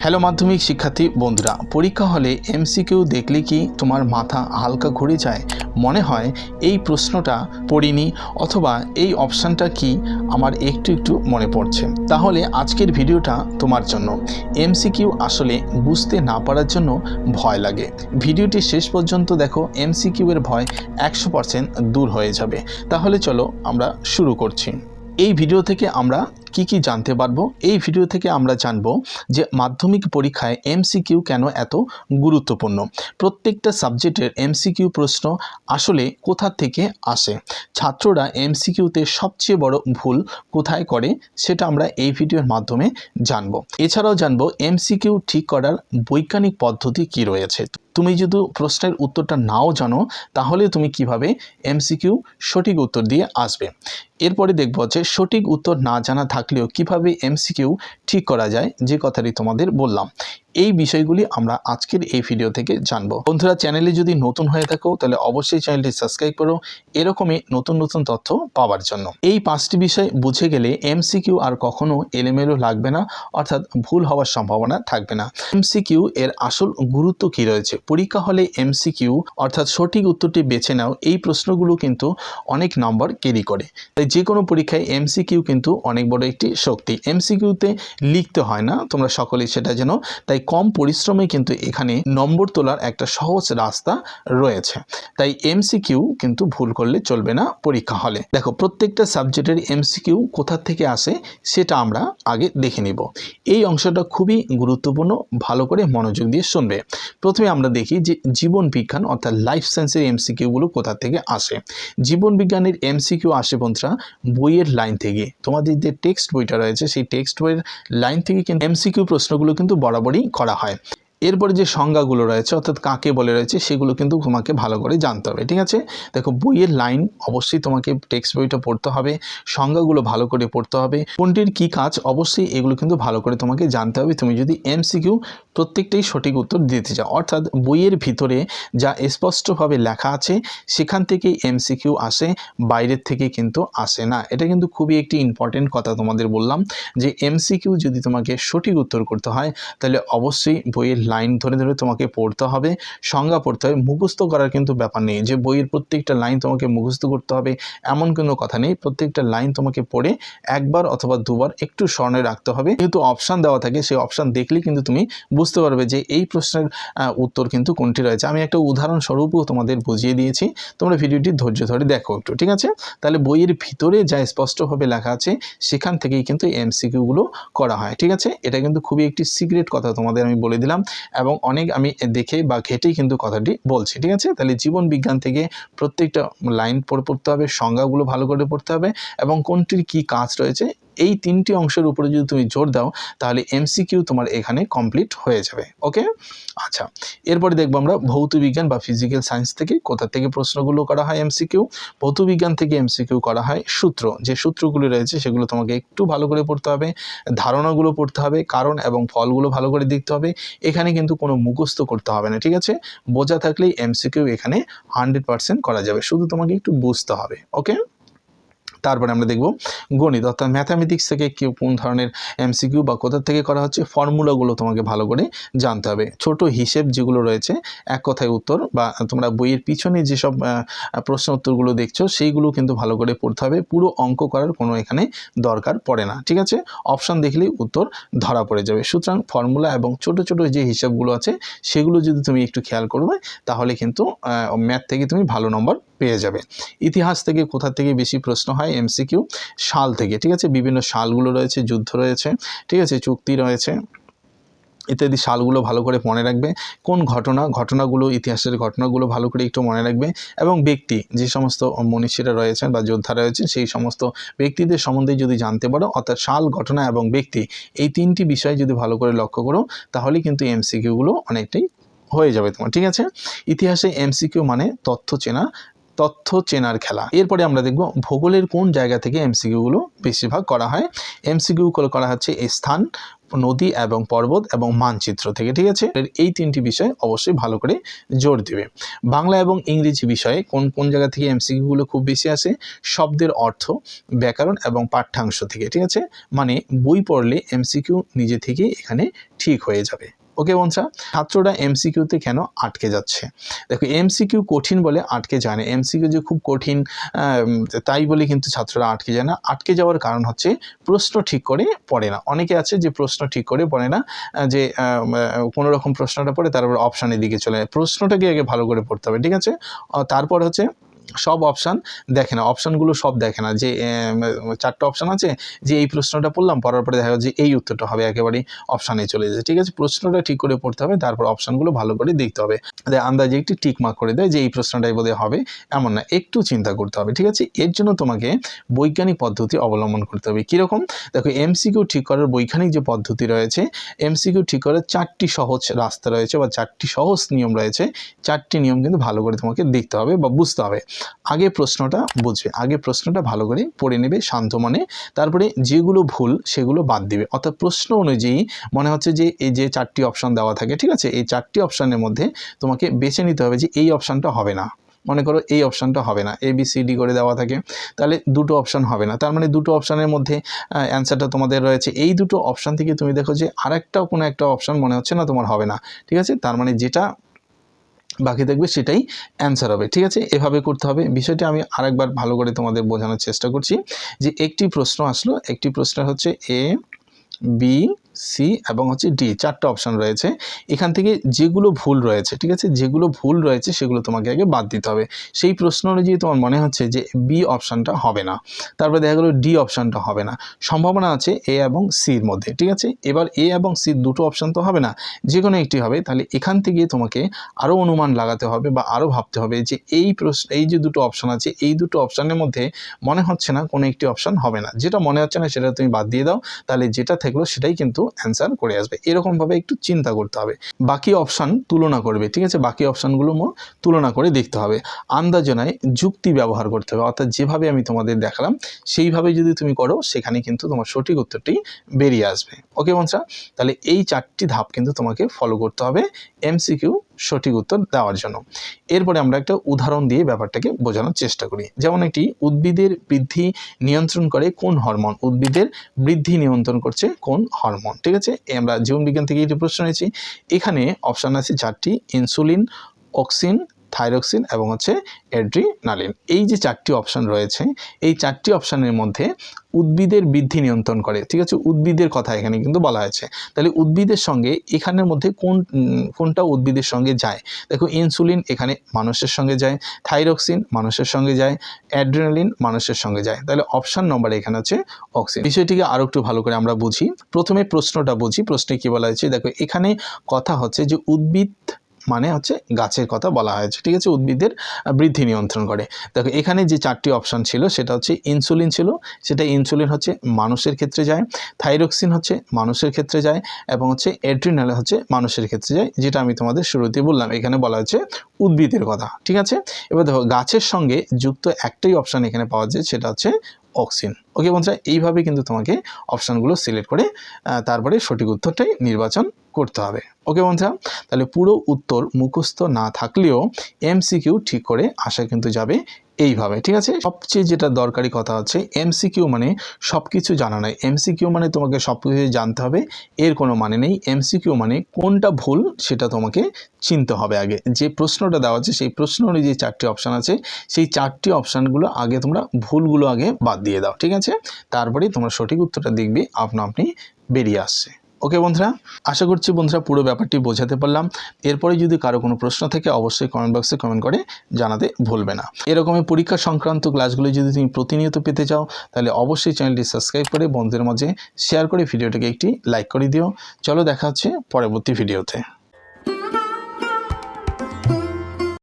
Hello মাধ্যমিক শিক্ষার্থী বন্ধুরা, পরীক্ষা হলে এমসিকিউ দেখলে কি তোমার মাথা হালকা ঘুরে যায়? মনে হয় এই প্রশ্নটা পড়িনি অথবা এই অপশানটা কি আমার একটু একটু মনে পড়ছে? তাহলে আজকের ভিডিওটা তোমার জন্য। এমসিকিউ আসলে বুঝতে না পারার জন্য ভয় লাগে। ভিডিওটি শেষ পর্যন্ত দেখো, এমসিকিউ এর ভয় 100% দূর হয়ে যাবে। তাহলে চলো আমরা শুরু করছি। এই ভিডিও থেকে আমরা কি জানতে পারবো? এই ভিডিও থেকে আমরা জানবো যে মাধ্যমিক পরীক্ষায় এমসিকিউ কেন এত গুরুত্বপূর্ণ, প্রত্যেকটা সাবজেক্টের এমসিকিউ প্রশ্ন আসলে কোথা থেকে আসে, ছাত্ররা এমসিকিউতে সবচেয়ে বড় ভুল কোথায় করে সেটা আমরা এই ভিডিওর মাধ্যমে জানবো। এছাড়াও জানবো এমসিকিউ ঠিক করার বৈজ্ঞানিক পদ্ধতি কি রয়েছে। তুমি যদি প্রশ্নের উত্তরটা নাও জানো তাহলে তুমি কিভাবে এমসিকিউ সঠিক উত্তর দিয়ে আসবে। এরপরে দেখব যে সঠিক উত্তর না জানা থাকলেও কিভাবে এমসিকিউ ঠিক করা যায়, যে কথাটি তোমাদের বললাম। এই বিষয়গুলি আমরা আজকের এই ভিডিও থেকে জানবো। বন্ধুরা, চ্যানেলে যদি নতুন হয়ে থাকো তাহলে অবশ্যই চ্যানেলটি সাবস্ক্রাইব করো এরকমই নতুন নতুন তথ্য পাওয়ার জন্য। এই 5টি বিষয় বুঝে গেলে এমসিকিউ আর কখনো এলোমেলো লাগবে না, অর্থাৎ ভুল হওয়ার সম্ভাবনা থাকবে না। এমসিকিউ এর আসল গুরুত্ব কি রয়েছে? পরীক্ষা হলে এমসিকিউ অর্থাৎ সঠিক উত্তরটি বেছে নাও, এই প্রশ্নগুলো কিন্তু অনেক নম্বর ক্যারি করে। তাই যে কোনো পরীক্ষায় এমসিকিউ কিন্তু অনেক বড় একটি শক্তি। এমসিকিউতে লিখতে হয় না, তোমরা সকলেই সেটা জানো। তাই কম পরিশ্রমে কিন্তু এখানে নম্বর তোলার একটা সহজ রাস্তা রয়েছে। তাই এমসিকিউ কিন্তু ভুল করলে চলবে না পরীক্ষা হলে। দেখো, প্রত্যেকটা সাবজেক্টের এমসিকিউ কোথা থেকে আসে সেটা আমরা আগে দেখে নিব। এই অংশটা খুবই গুরুত্বপূর্ণ, ভালো করে মনোযোগ দিয়ে শুনবে। প্রথমে আমরা দেখি যে জীবন বিজ্ঞান অর্থাৎ লাইফ সায়েন্সের এমসিকিউগুলো কোথা থেকে আসে। জীবন বিজ্ঞানের এমসিকিউ আসে বন্ধুরা বইয়ের লাইন থেকে। তোমাদের যে টেক্সট বইটা রয়েছে সেই টেক্সট বইয়ের লাইন থেকে কিন্তু এমসিকিউ প্রশ্নগুলো কিন্তু বরাবরই করা হয়। এরপরে যে সংজ্ঞাগুলো রয়েছে অর্থাৎ কাকে বলে রয়েছে সেগুলো কিন্তু তোমাকে ভালো করে জানতে হবে, ঠিক আছে? দেখো, বইয়ের লাইন অবশ্যই তোমাকে টেক্সট বইটা পড়তে হবে, সংজ্ঞাগুলো ভালো করে পড়তে হবে, কোনটির কি কাজ অবশ্যই এগুলো কিন্তু ভালো করে তোমাকে জানতে হবে তুমি যদি এমসিকিউ প্রত্যেকটাই সঠিক উত্তর দিতে চাও। অর্থাৎ বইয়ের ভিতরে যা স্পষ্টভাবে লেখা আছে সেখান থেকেই এমসিকিউ আসে, বাইরের থেকে কিন্তু আসে না। এটা কিন্তু খুবই একটি ইম্পর্টেন্ট কথা তোমাদের বললাম যে এমসিকিউ যদি তোমাকে সঠিক উত্তর করতে হয় তাহলে অবশ্যই বইয়ের লাইন ধরে ধরে তোমাকে পড়তে হবে, সংজ্ঞা পড়তে হবে। মুখস্থ করার কিন্তু ব্যাপার নেই যে বইয়ের প্রত্যেকটা লাইন তোমাকে মুখস্থ করতে হবে এমন কোনো কথা নেই। প্রত্যেকটা লাইন তোমাকে পড়ে একবার অথবা দুবার একটু স্মরণে রাখতে হবে। যেহেতু অপশান দেওয়া থাকে সেই অপশান দেখলেই কিন্তু তুমি বুঝতে পারবে যে এই প্রশ্নের উত্তর কিন্তু কোনটি রয়েছে। আমি একটা উদাহরণস্বরূপও তোমাদের বুঝিয়ে দিয়েছি, তোমরা ভিডিওটি ধৈর্য ধরে দেখো একটু, ঠিক আছে? তাহলে বইয়ের ভিতরে যা স্পষ্টভাবে লেখা আছে সেখান থেকেই কিন্তু এমসিকিউগুলো করা হয়, ঠিক আছে? এটা কিন্তু খুবই একটি সিক্রেট কথা তোমাদের আমি বলে দিলাম এবং অনেক আমি দেখে বা ঘেটেই কিন্তু কথাটি বলছি, ঠিক আছে? তাহলে জীবন বিজ্ঞান থেকে প্রত্যেকটা লাইন পড়তে হবে, সংজ্ঞাগুলো ভালো করে পড়তে হবে এবং কোনটির কি কাজ রয়েছে এই 3টি অংশের উপরে যদি তুমি জোর দাও তাহলে এমসিকিউ তোমার এখানে কমপ্লিট হয়ে যাবে। ওকে, আচ্ছা। এরপরে দেখবো আমরা ভৌতবিজ্ঞান বা ফিজিক্যাল সায়েন্স থেকে কোথা থেকে প্রশ্নগুলো করা হয় এমসিকিউ। ভৌতবিজ্ঞান থেকে এমসিকিউ করা হয় সূত্র, যে সূত্রগুলো রয়েছে সেগুলো তোমাকে একটু ভালো করে পড়তে হবে, ধারণাগুলো পড়তে হবে, কারণ এবং ফলগুলো ভালো করে দেখতে হবে। এখানে কিন্তু কোনো মুখস্থ করতে হবে না, ঠিক আছে? বোঝা থাকলেই এমসিকিউ এখানে 100% করা যাবে, শুধু তোমাকে একটু বুঝতে হবে। ওকে, তারপরে আমরা দেখব গণিত অর্থাৎ ম্যাথামেটিক্স থেকে কোন ধরনের এমসিকিউ বা কোথা থেকে করা হচ্ছে, ফর্মুলাগুলো তোমাকে ভালো করে জানতে হবে। ছোট হিসেব যেগুলো রয়েছে, এক কথায় উত্তর বা তোমরা বইয়ের পিছনে যেসব প্রশ্ন উত্তরগুলো দেখছো সেইগুলো কিন্তু ভালো করে পড়তে হবে। পুরো অঙ্ক করার কোনো এখানে দরকার পড়ে না, ঠিক আছে? অপশান দেখলেই উত্তর ধরা পড়ে যাবে। সুতরাং ফর্মুলা এবং ছোট ছোট যে হিসাবগুলো আছে সেগুলো যদি তুমি একটু খেয়াল করবে তাহলে কিন্তু ম্যাথ থেকে তুমি ভালো নম্বর পেয়ে যাবে। ইতিহাস থেকে কোথা থেকে বেশি প্রশ্ন হয় এমসিকিউ? সাল থেকে, ঠিক আছে? বিভিন্ন সালগুলো রয়েছে, যুদ্ধ রয়েছে, ঠিক আছে, চুক্তি রয়েছে ইত্যাদি সালগুলো ভালো করে মনে রাখবে। কোন ঘটনাগুলো ইতিহাসের ঘটনাগুলো ভালো করে একটু মনে রাখবে এবং ব্যক্তি যে সমস্ত মনীষীরা রয়েছেন বা যোদ্ধা রয়েছেন সেই সমস্ত ব্যক্তিদের সম্বন্ধে যদি জানতে পারো, অর্থাৎ সাল, ঘটনা এবং ব্যক্তি এই 3টি বিষয় যদি ভালো করে লক্ষ্য করো তাহলে কিন্তু এমসিকিউগুলো অনেকটাই হয়ে যাবে তোমার, ঠিক আছে? ইতিহাসে এমসিকিউ মানে তথ্য চেনার খেলা। এরপরে আমরা দেখব ভূগোলের কোন জায়গা থেকে এমসিকিউগুলো বেশিরভাগ করা হয়। এমসিকিউ করা হচ্ছে স্থান, নদী এবং পর্বত এবং মানচিত্র থেকে, ঠিক আছে। এই তিনটি বিষয় অবশ্যই ভালো করে জোর দেবে। বাংলা এবং ইংরেজি বিষয়ে কোন কোন জায়গা থেকে এমসিকিউগুলো খুব বেশি আসে? শব্দের অর্থ, ব্যাকরণ এবং পাঠ্যাংশ থেকে, ঠিক আছে। মানে বই পড়লে এমসিকিউ নিজে থেকে এখানে ঠিক হয়ে যাবে। ওকে বন্ধুরা, ছাত্ররা এমসিকিউতে কেন আটকে যাচ্ছে? দেখো, এমসিকিউ কঠিন বলে আটকে যায় না। এমসিকিউ যে খুব কঠিন তাই বলে কিন্তু ছাত্ররা আটকে যায় না। আটকে যাওয়ার কারণ হচ্ছে প্রশ্ন ঠিক করে পড়ে না। অনেকে আছে যে প্রশ্ন ঠিক করে পড়ে না, যে কোনো রকম প্রশ্নটা পড়ে তারপর অপশানের দিকে চলে যায়। প্রশ্নটাকে আগে ভালো করে পড়তে হবে, ঠিক আছে। তারপর হচ্ছে সব অপশান দেখে না, অপশানগুলো সব দেখে না। যে 4টা অপশান আছে, যে এই প্রশ্নটা পড়লাম, পড়ার পরে দেখা যাচ্ছে এই উত্তরটা হবে, একেবারেই অপশানে চলে যায়, ঠিক আছে। প্রশ্নটা ঠিক করে পড়তে হবে, তারপর অপশানগুলো ভালো করে দেখতে হবে। আন্দাজে একটি টিক মার্ক করে দেয় যে এই প্রশ্নটাই বোধহয় হবে, এমন না, একটু চিন্তা করতে হবে, ঠিক আছে। এর জন্য তোমাকে বৈজ্ঞানিক পদ্ধতি অবলম্বন করতে হবে। কীরকম? দেখো, এমসিকিউ ঠিক করার বৈজ্ঞানিক যে পদ্ধতি রয়েছে, এমসিকিউ ঠিক করার 4টি সহজ রাস্তা রয়েছে বা 4টি সহজ নিয়ম রয়েছে। 4টি নিয়ম কিন্তু ভালো করে তোমাকে দেখতে হবে বা বুঝতে হবে। আগে প্রশ্নটা বুঝবে, আগে প্রশ্নটা ভালো করে পড়ে নেবে শান্ত মনে, তারপরে যেগুলো ভুল সেগুলো বাদ দিবে। অর্থাৎ প্রশ্ন অনুযায়ী মনে হচ্ছে যে এই যে 4টি অপশান দেওয়া থাকে, ঠিক আছে, এই 4টি অপশানের মধ্যে তোমাকে বেছে নিতে হবে যে এই অপশানটা হবে না। মনে করো এই অপশানটা হবে না, ABCD করে দেওয়া থাকে, তাহলে 2টো অপশান হবে না। তার মানে 2টো অপশানের মধ্যে অ্যান্সারটা তোমাদের রয়েছে। এই 2টো অপশান থেকে তুমি দেখো যে আরেকটাও কোনো একটা অপশান মনে হচ্ছে না তোমার হবে না, ঠিক আছে। তার মানে যেটা বাকি থাকবে সেটাই অ্যান্সার হবে, ঠিক আছে। এভাবে করতে হবে। বিষয়টি আমি আরেকবার ভালো করে তোমাদের বোঝানোর চেষ্টা করছি। যে একটি প্রশ্ন আসলো, একটি প্রশ্ন হচ্ছে A, B, C এবং হচ্ছে D, 4টা অপশান রয়েছে। এখান থেকে যেগুলো ভুল রয়েছে, ঠিক আছে, যেগুলো ভুল রয়েছে সেগুলো তোমাকে আগে বাদ দিতে হবে। সেই প্রশ্ন অনুযায়ী তোমার মনে হচ্ছে যে B অপশানটা হবে না, তারপরে দেখা গেলো D অপশানটা হবে না, সম্ভাবনা আছে A এবং Cর মধ্যে, ঠিক আছে। এবার A এবং C 2টো অপশান তো হবে না, যে কোনো একটি হবে। তাহলে এখান থেকে তোমাকে আরও অনুমান লাগাতে হবে বা আরও ভাবতে হবে যে এই যে 2টো অপশান আছে, এই 2টো অপশানের মধ্যে মনে হচ্ছে না কোনো একটি অপশান হবে না। যেটা মনে হচ্ছে না সেটা তুমি বাদ দিয়ে দাও, তাহলে যেটা থাকলো সেটাই কিন্তু অ্যান্সার করে আসবে। এরকমভাবে একটু চিন্তা করতে হবে। বাকি অপশান তুলনা করবে, ঠিক আছে, বাকি অপশানগুলো তুলনা করে দেখতে হবে। আন্দাজনায় যুক্তি ব্যবহার করতে হবে, অর্থাৎ যেভাবে আমি তোমাদের দেখালাম সেইভাবে যদি তুমি করো, সেখানে কিন্তু তোমার সঠিক উত্তরটি বেরিয়ে আসবে। ওকে বন্ধুরা, তাহলে এই 4টি ধাপ কিন্তু তোমাকে ফলো করতে হবে এমসিকিউ সঠিক উত্তর দেওয়ার জন্য। এরপরে আমরা একটা উদাহরণ দিয়ে ব্যাপারটাকে বোঝানোর চেষ্টা করি। যেমন একটি উদ্ভিদের বৃদ্ধি নিয়ন্ত্রণ করে কোন হরমোন? উদ্ভিদের বৃদ্ধি নিয়ন্ত্রণ করছে কোন হরমোন? ঠিক আছে, আমরা জীববিজ্ঞান থেকে এটি প্রশ্ন নিয়েছি। এখানে অপশান আছে 4টি: ইনসুলিন, অক্সিন, থাইরক্সিন এবং হচ্ছে অ্যাড্রিনালিন। এই যে 4টি অপশান রয়েছে, এই 4টি অপশানের মধ্যে উদ্ভিদের বৃদ্ধি নিয়ন্ত্রণ করে, ঠিক আছে, উদ্ভিদের কথা এখানে কিন্তু বলা হয়েছে। তাহলে উদ্ভিদের সঙ্গে এখানের মধ্যে কোনটা উদ্ভিদের সঙ্গে যায়? দেখো, ইনসুলিন এখানে মানুষের সঙ্গে যায়, থাইরক্সিন মানুষের সঙ্গে যায়, অ্যাড্রিনালিন মানুষের সঙ্গে যায়। তাহলে অপশান নম্বর এখানে হচ্ছে অক্সিন। বিষয়টিকে আরও একটু ভালো করে আমরা বুঝি। প্রথমে প্রশ্নটা বুঝি। প্রশ্নে কি বলা হয়েছে? দেখো, এখানে কথা হচ্ছে যে উদ্ভিদ মানে হচ্ছে গাছের কথা বলা হয়েছে, ঠিক আছে, উদ্ভিদের বৃদ্ধি নিয়ন্ত্রণ করে। দেখো, এখানে যে 4টি অপশান ছিল সেটা হচ্ছে ইনসুলিন ছিল, সেটা ইনসুলিন হচ্ছে মানুষের ক্ষেত্রে যায়, থাইরক্সিন হচ্ছে মানুষের ক্ষেত্রে যায় এবং হচ্ছে অ্যাড্রিনালিন হচ্ছে মানুষের ক্ষেত্রে যায়, যেটা আমি তোমাদের শুরুতেই বললাম। এখানে বলা হচ্ছে উদ্ভিদের কথা, ঠিক আছে। এবার দেখো, গাছের সঙ্গে যুক্ত একটাই অপশান এখানে পাওয়া যায়, সেটা হচ্ছে অক্সিন। ওকে বন্ধুরা, এইভাবে কিন্তু তোমাকে অপশানগুলো সিলেক্ট করে তারপরে সঠিক উত্তরটাই নির্বাচন করতে হবে। ওকে বন্ধুরা, তাহলে পুরো উত্তর মুখস্থ না থাকলেও এমসিকিউ ঠিক করে আসা কিন্তু যাবে এইভাবে, ঠিক আছে। সবচেয়ে যেটা দরকারি কথা হচ্ছে, এমসিকিউ মানে সব কিছু জানা নয়। এমসিকিউ মানে তোমাকে সব কিছু জানতে হবে, এর কোনো মানে নেই। এমসিকিউ মানে কোনটা ভুল সেটা তোমাকে চিনতে হবে আগে। যে প্রশ্নটা দেওয়া আছে সেই প্রশ্ন অনুযায়ী 4টি অপশান আছে, সেই 4টি অপশানগুলো আগে তোমরা ভুলগুলো আগে বাদ দিয়ে দাও, ঠিক আছে। তারপরেই তোমরা সঠিক উত্তরটা দেখবে আপনা আপনি বেরিয়ে আসছে। ওকে বন্ধুরা, আশা করছি বন্ধুরা পুরো ব্যাপারটি বোঝাতে পারলাম। এরপরে যদি কারো কোনো প্রশ্ন থাকে অবশ্যই কমেন্ট বক্সে কমেন্ট করে জানাতে ভুলবে না। এরকমই পরীক্ষা সংক্রান্ত ক্লাসগুলো যদি তুমি প্রতিনিয়ত পেতে চাও, তাহলে অবশ্যই চ্যানেলটি সাবস্ক্রাইব করে বন্ধুদের মাঝে শেয়ার করে ভিডিওটাকে একটি লাইক করে দিও। চলো, দেখা হচ্ছে পরবর্তী ভিডিওতে।